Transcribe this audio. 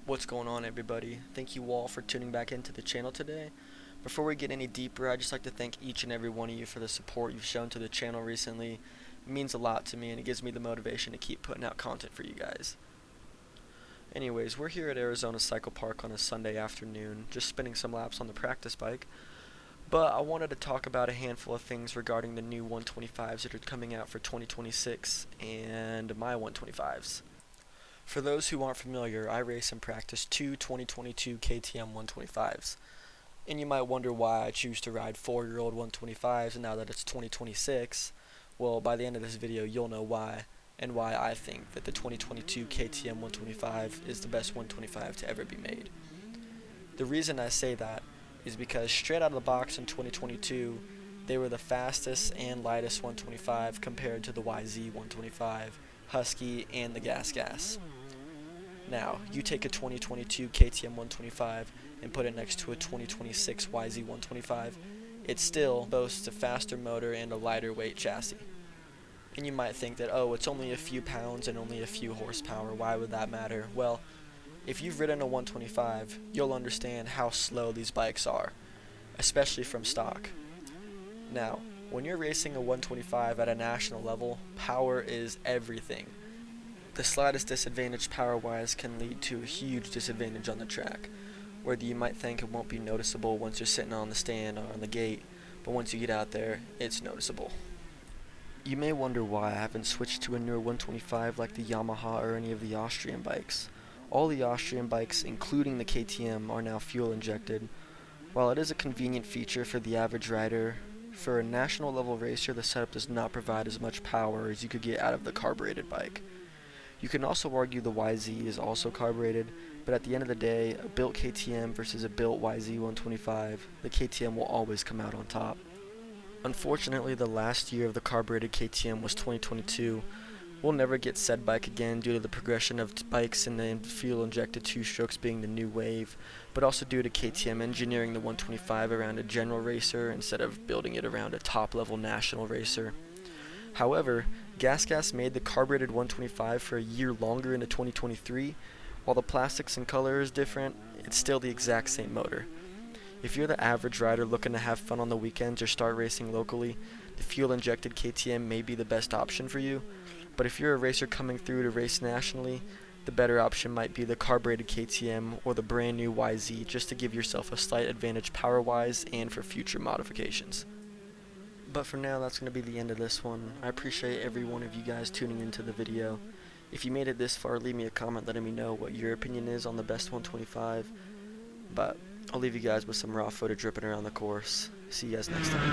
What's going on, everybody? Thank you all for tuning back into the channel today. Before we get any deeper, I'd just like to thank each and every one of you for the support you've shown to the channel recently. It means a lot to me, and it gives me the motivation to keep putting out content for you guys. Anyways, we're here at Arizona Cycle Park on a Sunday afternoon, just spinning some laps on the practice bike. But I wanted to talk about a handful of things regarding the new 125s that are coming out for 2026 and my 125s. For those who aren't familiar, I race and practice two 2022 KTM 125s. And you might wonder why I choose to ride 4-year-old 125s now that it's 2026. Well, by the end of this video, you'll know why, and why I think that the 2022 KTM 125 is the best 125 to ever be made. The reason I say that is because straight out of the box in 2022, they were the fastest and lightest 125 compared to the YZ 125, Husky, and the Gas. Now, you take a 2022 KTM 125 and put it next to a 2026 YZ 125, it still boasts a faster motor and a lighter weight chassis. And you might think that, oh, it's only a few pounds and only a few horsepower, why would that matter? Well, if you've ridden a 125, you'll understand how slow these bikes are, especially from stock. Now, when you're racing a 125 at a national level, power is everything. The slightest disadvantage power-wise can lead to a huge disadvantage on the track, where you might think it won't be noticeable once you're sitting on the stand or on the gate, but once you get out there, it's noticeable. You may wonder why I haven't switched to a newer 125 like the Yamaha or any of the Austrian bikes. All the Austrian bikes, including the KTM, are now fuel injected. While it is a convenient feature for the average rider, for a national level racer the setup does not provide as much power as you could get out of the carbureted bike. You can also argue the YZ is also carbureted, but at the end of the day, a built KTM versus a built YZ 125, the KTM will always come out on top. Unfortunately, the last year of the carbureted KTM was 2022. We'll never get said bike again due to the progression of bikes and the fuel-injected two-strokes being the new wave, but also due to KTM engineering the 125 around a general racer instead of building it around a top-level national racer. However, Gas made the carbureted 125 for a year longer into 2023. While the plastics and color is different, it's still the exact same motor. If you're the average rider looking to have fun on the weekends or start racing locally, the fuel-injected KTM may be the best option for you. But if you're a racer coming through to race nationally, the better option might be the carbureted KTM or the brand new YZ, just to give yourself a slight advantage power-wise and for future modifications. But for now, that's going to be the end of this one. I appreciate every one of you guys tuning into the video. If you made it this far, leave me a comment letting me know what your opinion is on the best 125. But I'll leave you guys with some raw footage ripping around the course. See you guys next time.